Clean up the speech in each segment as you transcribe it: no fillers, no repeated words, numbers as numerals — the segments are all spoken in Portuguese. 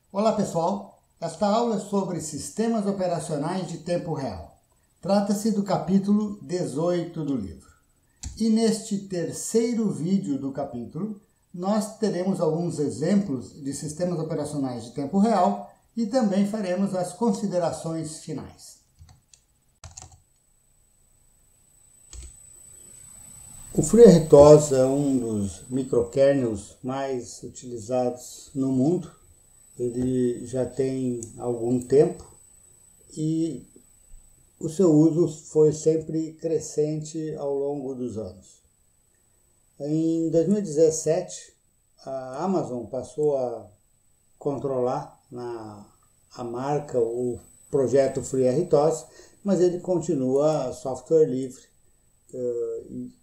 Olá pessoal, esta aula é sobre sistemas operacionais de tempo real. Trata-se do capítulo 18 do livro. E neste terceiro vídeo do capítulo, nós teremos alguns exemplos de sistemas operacionais de tempo real e também faremos as considerações finais. O FreeRTOS é um dos microkernels mais utilizados no mundo. Ele já tem algum tempo e o seu uso foi sempre crescente ao longo dos anos. Em 2017, a Amazon passou a controlar a marca, o projeto FreeRTOS, mas ele continua software livre,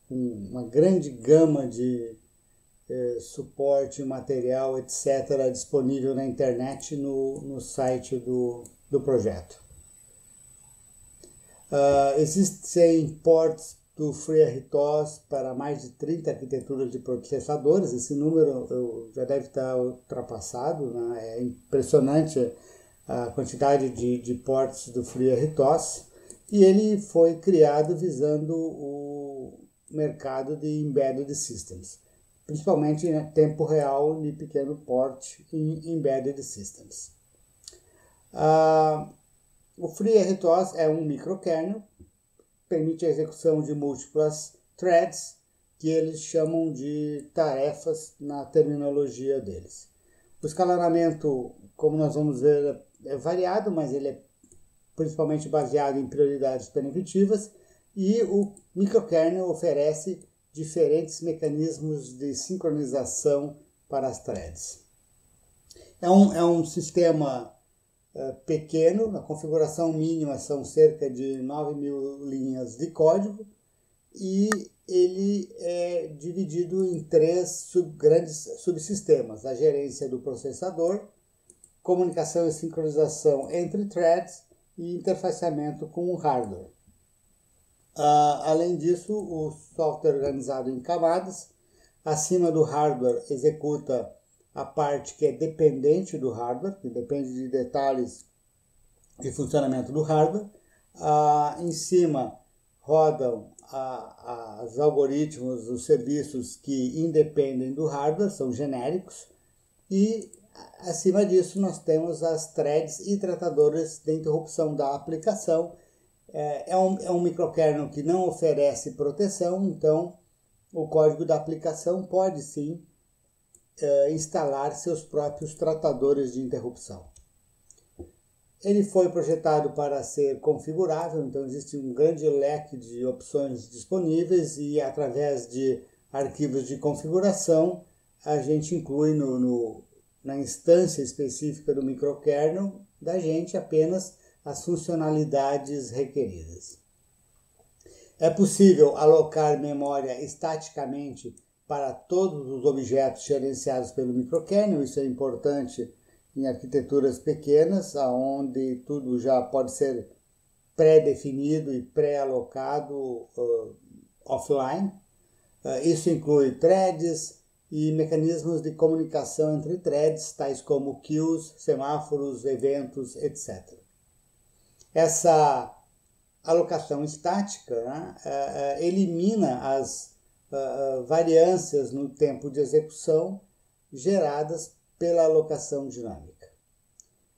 com uma grande gama de suporte, material, etc., disponível na internet no site do projeto. Existem ports do FreeRTOS para mais de 30 arquiteturas de processadores. Esse número já deve estar ultrapassado, né? É impressionante a quantidade de ports do FreeRTOS, e ele foi criado visando o mercado de Embedded Systems, principalmente em tempo real e pequeno porte em Embedded Systems. O FreeRTOS é um microkernel, permite a execução de múltiplas threads, que eles chamam de tarefas na terminologia deles. O escalonamento, como nós vamos ver, é variado, mas ele é principalmente baseado em prioridades primitivas, e o microkernel oferece diferentes mecanismos de sincronização para as threads. É um sistema pequeno, a configuração mínima são cerca de 9.000 linhas de código, e ele é dividido em três grandes subsistemas: a gerência do processador, comunicação e sincronização entre threads e interfaceamento com o hardware. Além disso, o software organizado em camadas. Acima do hardware executa a parte que é dependente do hardware, que depende de detalhes de funcionamento do hardware. Em cima rodam os algoritmos, os serviços que independem do hardware, são genéricos. E acima disso nós temos as threads e tratadores de interrupção da aplicação. É um microkernel que não oferece proteção, então o código da aplicação pode sim instalar seus próprios tratadores de interrupção. Ele foi projetado para ser configurável, então existe um grande leque de opções disponíveis, e através de arquivos de configuração a gente inclui na instância específica do microkernel da gente apenas as funcionalidades requeridas. É possível alocar memória estaticamente para todos os objetos gerenciados pelo microkernel. Isso é importante em arquiteturas pequenas, onde tudo já pode ser pré-definido e pré-alocado offline. Isso inclui threads e mecanismos de comunicação entre threads, tais como queues, semáforos, eventos, etc. Essa alocação estática, né, elimina as variâncias no tempo de execução geradas pela alocação dinâmica.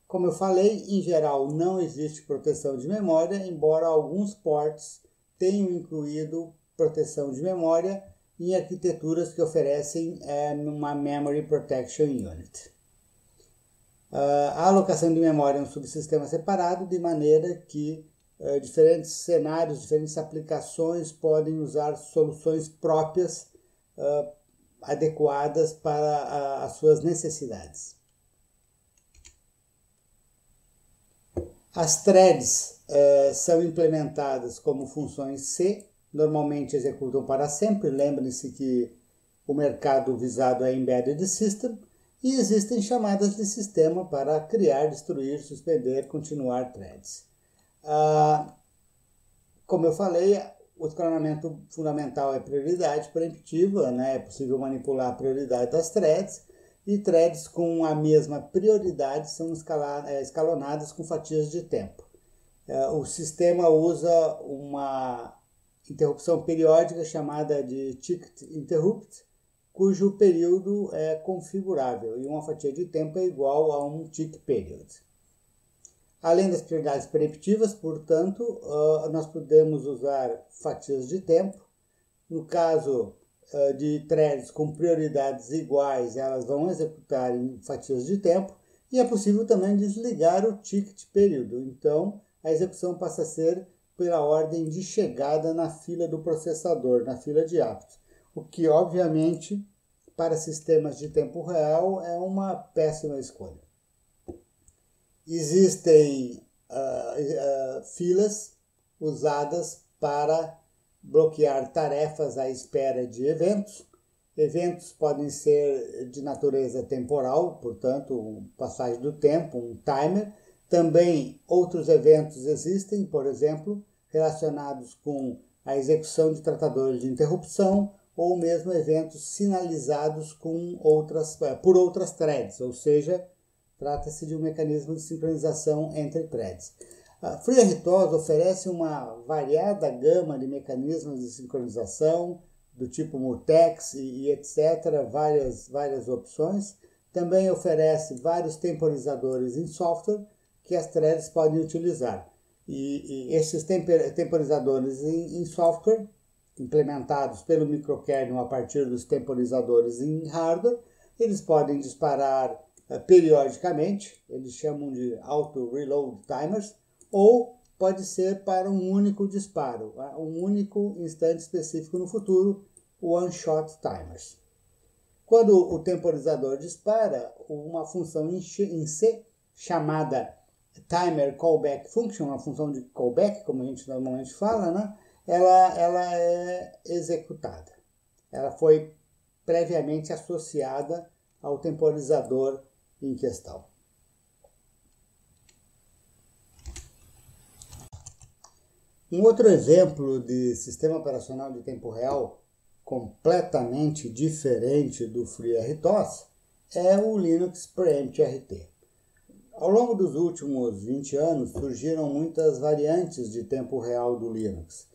Como eu falei, em geral não existe proteção de memória, embora alguns ports tenham incluído proteção de memória em arquiteturas que oferecem uma Memory Protection Unit. A alocação de memória é um subsistema separado, de maneira que diferentes cenários, diferentes aplicações podem usar soluções próprias adequadas para as suas necessidades. As threads são implementadas como funções C, normalmente executam para sempre. Lembrem-se que o mercado visado é Embedded System, e existem chamadas de sistema para criar, destruir, suspender, continuar threads. Como eu falei, o escalonamento fundamental é prioridade preemptiva, né? É possível manipular a prioridade das threads, e threads com a mesma prioridade são escalonadas com fatias de tempo. O sistema usa uma interrupção periódica chamada de ticket interrupt, cujo período é configurável e uma fatia de tempo é igual a um tick period. Além das prioridades preemptivas, portanto, nós podemos usar fatias de tempo. No caso de threads com prioridades iguais, elas vão executar em fatias de tempo, e é possível também desligar o ticket período. Então, a execução passa a ser pela ordem de chegada na fila do processador, na fila de apt, o que, obviamente, para sistemas de tempo real é uma péssima escolha. Existem filas usadas para bloquear tarefas à espera de eventos. Eventos podem ser de natureza temporal, portanto, passagem do tempo, um timer. Também outros eventos existem, por exemplo, relacionados com a execução de tratadores de interrupção ou mesmo eventos sinalizados por outras threads, ou seja, trata-se de um mecanismo de sincronização entre threads. A FreeRTOS oferece uma variada gama de mecanismos de sincronização, do tipo Mutex e etc., várias opções. Também oferece vários temporizadores em software que as threads podem utilizar. E esses temporizadores em software, implementados pelo microkernel a partir dos temporizadores em hardware, eles podem disparar periodicamente, eles chamam de auto-reload timers, ou pode ser para um único disparo, um único instante específico no futuro, one-shot timers. Quando o temporizador dispara, uma função em C chamada timer callback function, uma função de callback, como a gente normalmente fala, né? Ela é executada. Ela foi previamente associada ao temporizador em questão. Um outro exemplo de sistema operacional de tempo real completamente diferente do FreeRTOS é o Linux PreemptRT. Ao longo dos últimos 20 anos surgiram muitas variantes de tempo real do Linux.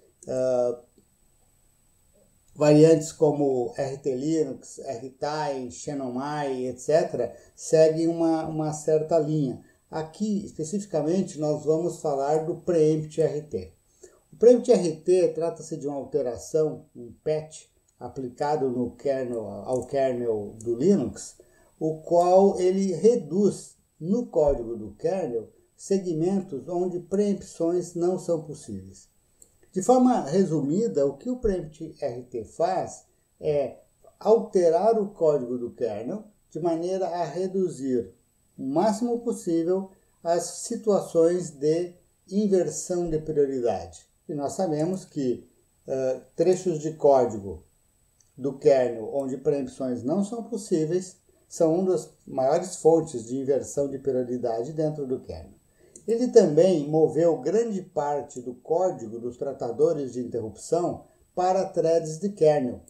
Variantes como RT-Linux, RTI, Xenomai, etc., seguem uma certa linha. Aqui, especificamente, nós vamos falar do PreemptRT. O PreemptRT trata-se de uma alteração, um patch, aplicado ao kernel do Linux, o qual ele reduz no código do kernel segmentos onde preempções não são possíveis. De forma resumida, o que o PreemptRT faz é alterar o código do kernel de maneira a reduzir o máximo possível as situações de inversão de prioridade. E nós sabemos que trechos de código do kernel onde preempções não são possíveis são uma das maiores fontes de inversão de prioridade dentro do kernel. Ele também moveu grande parte do código dos tratadores de interrupção para threads de kernel.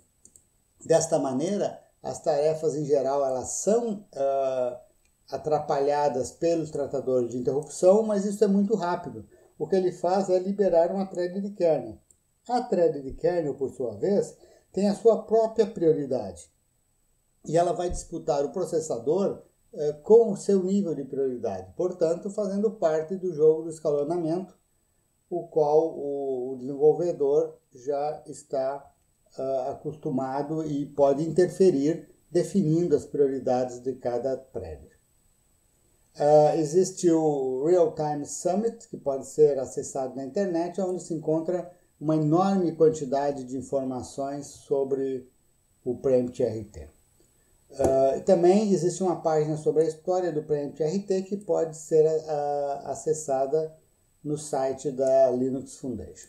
Desta maneira, as tarefas em geral elas são atrapalhadas pelos tratadores de interrupção, mas isso é muito rápido. O que ele faz é liberar uma thread de kernel. A thread de kernel, por sua vez, tem a sua própria prioridade. E ela vai disputar o processador com o seu nível de prioridade, portanto, fazendo parte do jogo do escalonamento, o qual o desenvolvedor já está acostumado e pode interferir definindo as prioridades de cada thread. Existe o Real Time Summit, que pode ser acessado na internet, onde se encontra uma enorme quantidade de informações sobre o PreemptRT. Também existe uma página sobre a história do PreemptRT que pode ser acessada no site da Linux Foundation.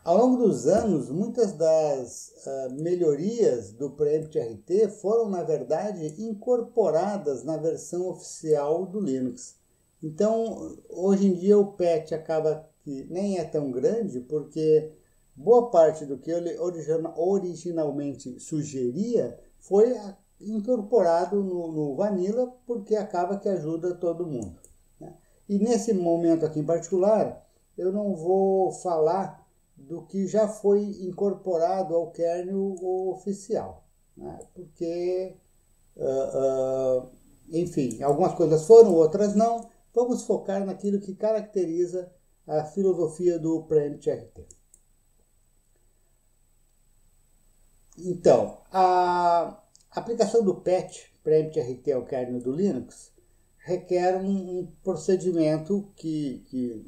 Ao longo dos anos, muitas das melhorias do PreemptRT foram, na verdade, incorporadas na versão oficial do Linux. Então, hoje em dia, o patch acaba que nem é tão grande, porque boa parte do que ele originalmente sugeria foi incorporado no Vanilla, porque acaba que ajuda todo mundo, né? E nesse momento aqui em particular, eu não vou falar do que já foi incorporado ao kernel oficial, né? Porque, enfim, algumas coisas foram, outras não. Vamos focar naquilo que caracteriza a filosofia do PREMPT-RT. Então, a aplicação do PET, PREMPT-RT ao kernel do Linux, requer um procedimento que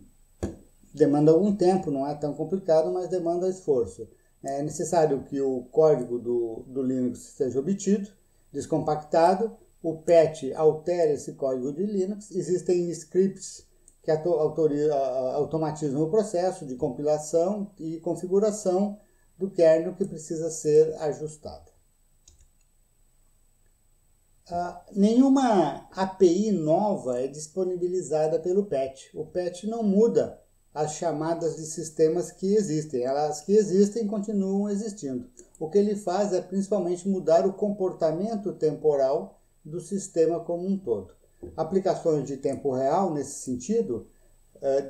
demanda algum tempo, não é tão complicado, mas demanda esforço. É necessário que o código do Linux seja obtido, descompactado, o PET altere esse código de Linux, existem scripts que automatizam o processo de compilação e configuração do kernel que precisa ser ajustado. Nenhuma API nova é disponibilizada pelo PET. O PET não muda as chamadas de sistemas que existem. Elas que existem continuam existindo. O que ele faz é principalmente mudar o comportamento temporal do sistema como um todo. Aplicações de tempo real, nesse sentido,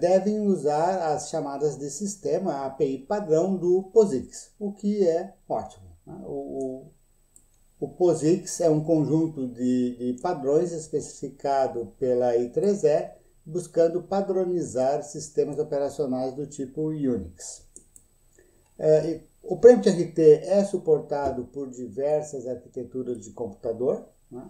devem usar as chamadas de sistema, a API padrão do POSIX, o que é ótimo, né? O POSIX é um conjunto de padrões especificado pela I3E, buscando padronizar sistemas operacionais do tipo Unix. O PREMPT-RT é suportado por diversas arquiteturas de computador, né?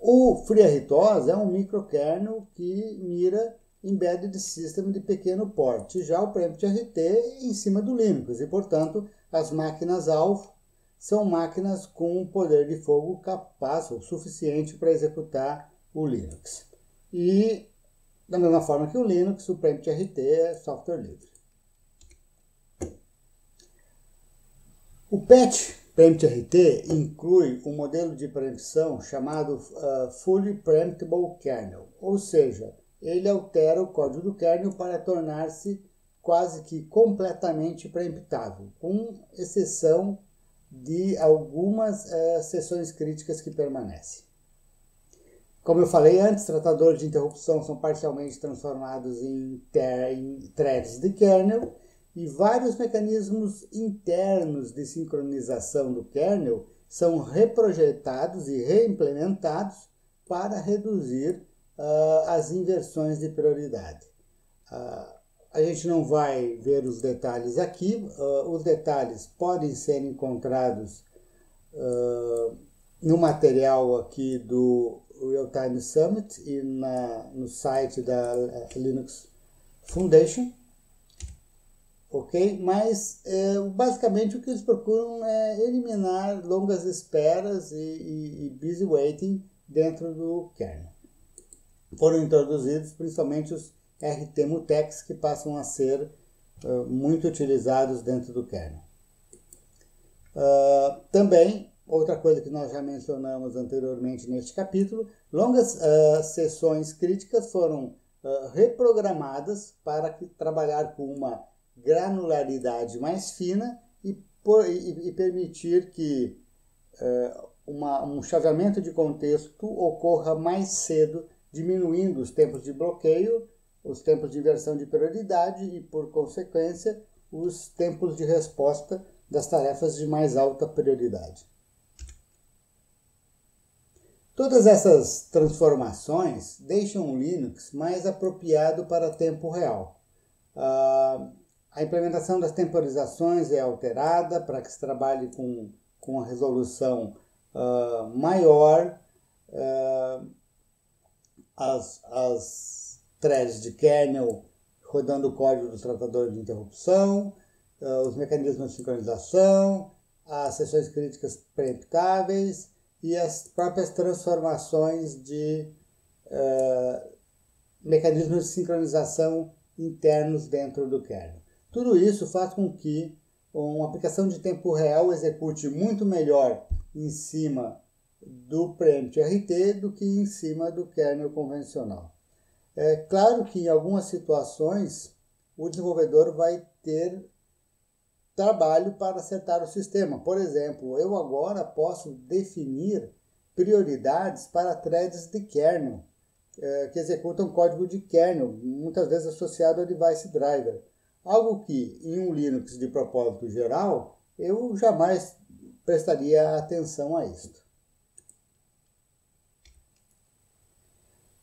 O FreeRTOS é um microkernel que mira embedded system de pequeno porte. Já o PREMPT-RT é em cima do Linux e, portanto, as máquinas-alvo são máquinas com poder de fogo capaz ou suficiente para executar o Linux. E, da mesma forma que o Linux, o PREMPT-RT é software livre. O PET PREMPT-RT inclui um modelo de preempção chamado Fully Preemptible Kernel, ou seja, ele altera o código do kernel para tornar-se quase que completamente preemptável, com exceção de algumas seções críticas que permanecem. Como eu falei antes, tratadores de interrupção são parcialmente transformados em threads de kernel e vários mecanismos internos de sincronização do kernel são reprojetados e reimplementados para reduzir as inversões de prioridade. A gente não vai ver os detalhes aqui, os detalhes podem ser encontrados no material aqui do Real Time Summit e no site da Linux Foundation, ok? Mas basicamente o que eles procuram é eliminar longas esperas e busy waiting dentro do kernel. Foram introduzidos principalmente os RT-mutex, que passam a ser muito utilizados dentro do kernel. Também, outra coisa que nós já mencionamos anteriormente neste capítulo, longas sessões críticas foram reprogramadas para trabalhar com uma granularidade mais fina e permitir que um chaveamento de contexto ocorra mais cedo, diminuindo os tempos de bloqueio, os tempos de inversão de prioridade e, por consequência, os tempos de resposta das tarefas de mais alta prioridade. Todas essas transformações deixam o Linux mais apropriado para tempo real. A implementação das temporizações é alterada para que se trabalhe com a resolução maior, as threads de kernel rodando o código do tratador de interrupção, os mecanismos de sincronização, as sessões críticas preemptáveis e as próprias transformações de mecanismos de sincronização internos dentro do kernel. Tudo isso faz com que uma aplicação de tempo real execute muito melhor em cima do PREMPT-RT do que em cima do kernel convencional. É claro que em algumas situações o desenvolvedor vai ter trabalho para acertar o sistema. Por exemplo, eu agora posso definir prioridades para threads de kernel, que executam código de kernel, muitas vezes associado ao device driver. Algo que, em um Linux de propósito geral, eu jamais prestaria atenção a isto.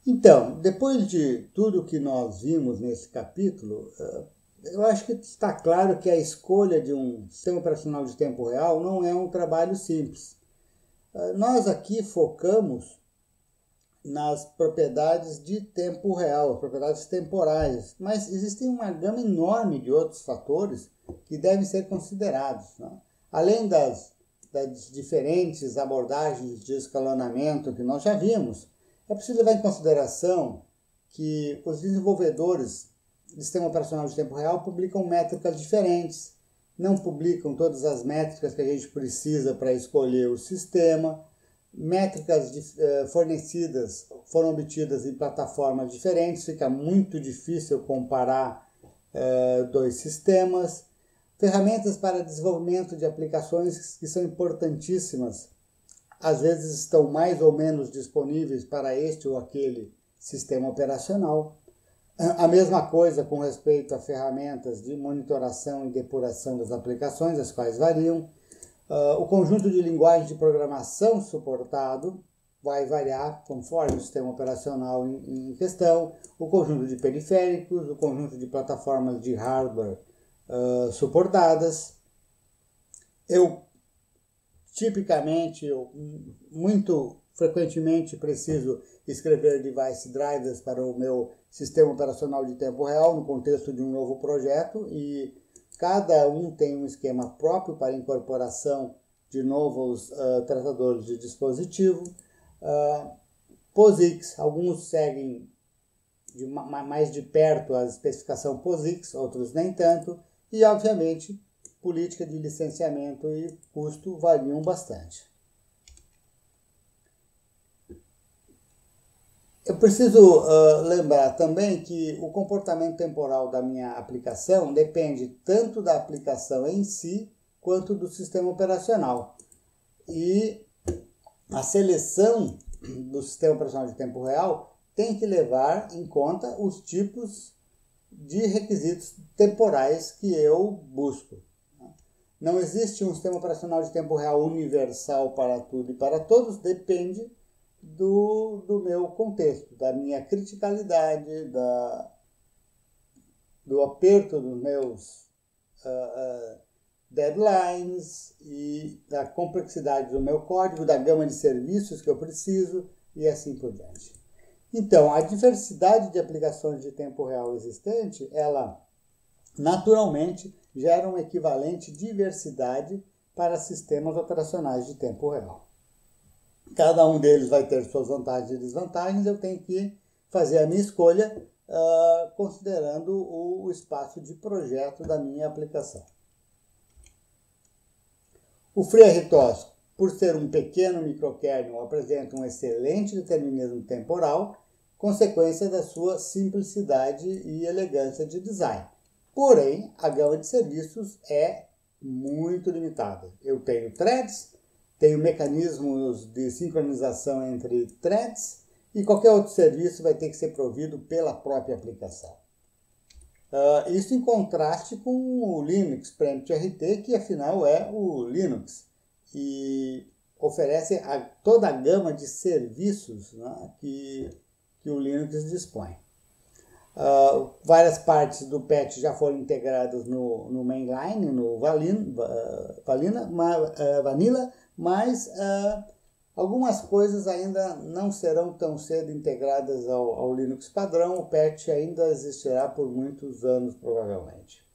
Então, depois de tudo que nós vimos nesse capítulo, eu acho que está claro que a escolha de um sistema operacional de tempo real não é um trabalho simples. Nós aqui focamos nas propriedades de tempo real, as propriedades temporais, mas existem uma gama enorme de outros fatores que devem ser considerados, né? Além das diferentes abordagens de escalonamento que nós já vimos, é preciso levar em consideração que os desenvolvedores de sistema operacional de tempo real publicam métricas diferentes, não publicam todas as métricas que a gente precisa para escolher o sistema, métricas fornecidas foram obtidas em plataformas diferentes, fica muito difícil comparar dois sistemas, ferramentas para desenvolvimento de aplicações que são importantíssimas, às vezes estão mais ou menos disponíveis para este ou aquele sistema operacional. A mesma coisa com respeito a ferramentas de monitoração e depuração das aplicações, as quais variam. O conjunto de linguagem de programação suportado vai variar conforme o sistema operacional em questão, o conjunto de periféricos, o conjunto de plataformas de hardware suportadas. Muito frequentemente preciso escrever device drivers para o meu sistema operacional de tempo real no contexto de um novo projeto e cada um tem um esquema próprio para incorporação de novos tratadores de dispositivo. POSIX, alguns seguem mais de perto a especificação POSIX, outros nem tanto, e obviamente política de licenciamento e custo variam bastante. Eu preciso lembrar também que o comportamento temporal da minha aplicação depende tanto da aplicação em si quanto do sistema operacional. E a seleção do sistema operacional de tempo real tem que levar em conta os tipos de requisitos temporais que eu busco. Não existe um sistema operacional de tempo real universal para tudo e para todos, depende do meu contexto, da minha criticalidade, do aperto dos meus deadlines e da complexidade do meu código, da gama de serviços que eu preciso e assim por diante. Então, a diversidade de aplicações de tempo real existente, ela naturalmente gera um equivalente diversidade para sistemas operacionais de tempo real. Cada um deles vai ter suas vantagens e desvantagens, eu tenho que fazer a minha escolha considerando o espaço de projeto da minha aplicação. O FreeRTOS, por ser um pequeno microkernel, apresenta um excelente determinismo temporal, consequência da sua simplicidade e elegância de design. Porém, a gama de serviços é muito limitada. Eu tenho threads, tenho mecanismos de sincronização entre threads e qualquer outro serviço vai ter que ser provido pela própria aplicação. Isso em contraste com o Linux PremTRT, que afinal é o Linux e oferece toda a gama de serviços, né, que o Linux dispõe. Várias partes do patch já foram integradas no mainline, no Vanilla, mas algumas coisas ainda não serão tão cedo integradas ao Linux padrão. O patch ainda existirá por muitos anos, provavelmente.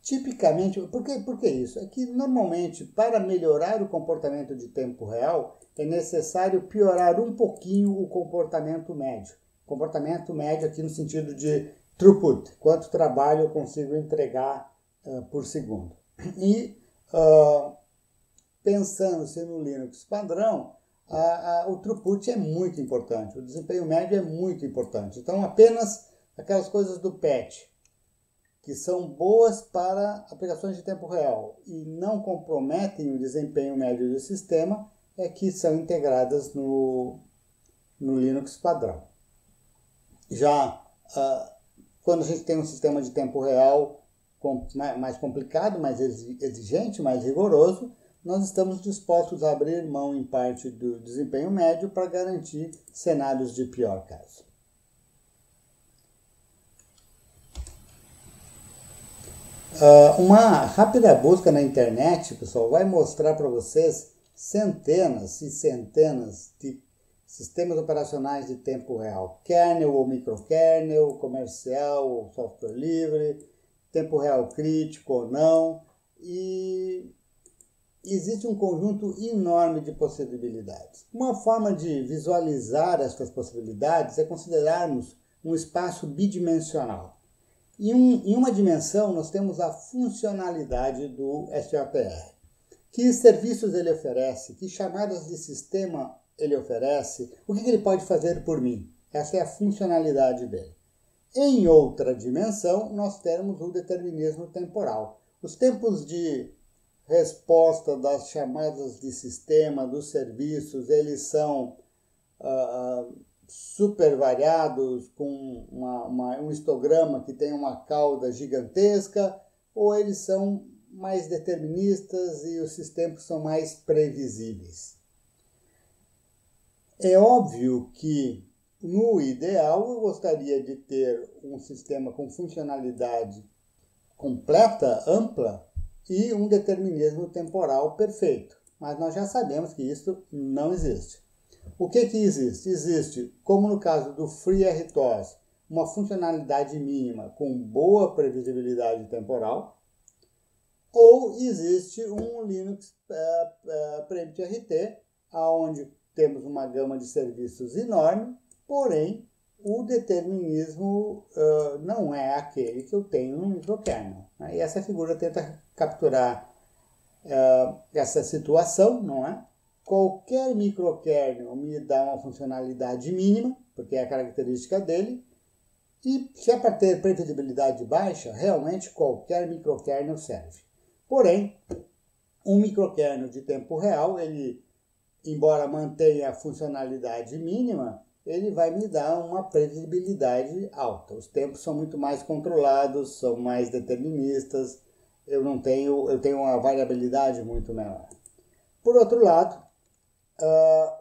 Tipicamente, por que isso? É que normalmente, para melhorar o comportamento de tempo real, é necessário piorar um pouquinho o comportamento médio. Comportamento médio aqui no sentido de throughput, quanto trabalho eu consigo entregar por segundo. E pensando-se no Linux padrão, o throughput é muito importante, o desempenho médio é muito importante. Então, apenas aquelas coisas do patch, que são boas para aplicações de tempo real e não comprometem o desempenho médio do sistema, é que são integradas no Linux padrão. Já quando a gente tem um sistema de tempo real mais complicado, mais exigente, mais rigoroso, nós estamos dispostos a abrir mão em parte do desempenho médio para garantir cenários de pior caso. Uma rápida busca na internet, pessoal, vai mostrar para vocês centenas e centenas de sistemas operacionais de tempo real, kernel ou microkernel, comercial ou software livre, tempo real crítico ou não, e existe um conjunto enorme de possibilidades. Uma forma de visualizar essas possibilidades é considerarmos um espaço bidimensional. Em uma dimensão, nós temos a funcionalidade do SOTR. Que serviços ele oferece? Que chamadas de sistema ele oferece? O que ele pode fazer por mim? Essa é a funcionalidade dele. Em outra dimensão, nós temos o determinismo temporal. Os tempos de resposta das chamadas de sistema, dos serviços, eles são super variados, com um histograma que tem uma cauda gigantesca, ou eles são mais deterministas e os tempos são mais previsíveis. É óbvio que, no ideal, eu gostaria de ter um sistema com funcionalidade completa, ampla, e um determinismo temporal perfeito. Mas nós já sabemos que isso não existe. O que existe? Existe, como no caso do FreeRTOS, uma funcionalidade mínima com boa previsibilidade temporal, ou existe um Linux PreemptRT, onde temos uma gama de serviços enorme, porém o determinismo não é aquele que eu tenho no microkernel. E essa figura tenta capturar essa situação, não é? Qualquer microkernel me dá uma funcionalidade mínima, porque é a característica dele, e se é para ter previsibilidade baixa, realmente qualquer microkernel serve. Porém, um microkernel de tempo real, ele, embora mantenha a funcionalidade mínima, ele vai me dar uma previsibilidade alta. Os tempos são muito mais controlados, são mais deterministas, eu tenho uma variabilidade muito menor. Por outro lado,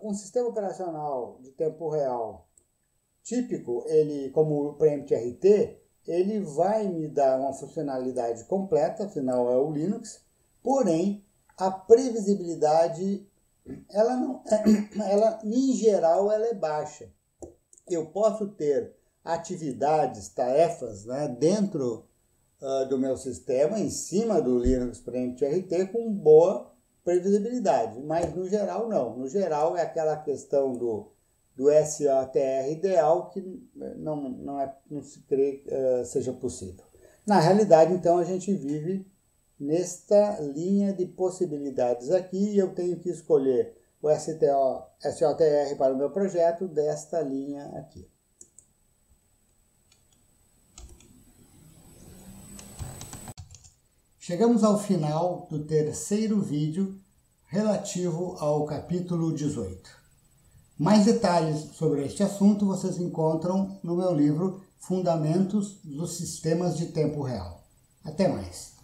um sistema operacional de tempo real típico, como o PreemptRT, ele vai me dar uma funcionalidade completa, afinal é o Linux, porém a previsibilidade em geral ela é baixa. Eu posso ter atividades, tarefas, né, dentro do meu sistema, em cima do Linux PreemptRT, com boa previsibilidade, mas no geral não. No geral é aquela questão do SOTR ideal que não se crê seja possível. Na realidade, então, a gente vive nesta linha de possibilidades aqui e eu tenho que escolher o SOTR para o meu projeto desta linha aqui. Chegamos ao final do terceiro vídeo relativo ao capítulo 18. Mais detalhes sobre este assunto vocês encontram no meu livro Fundamentos dos Sistemas de Tempo Real. Até mais!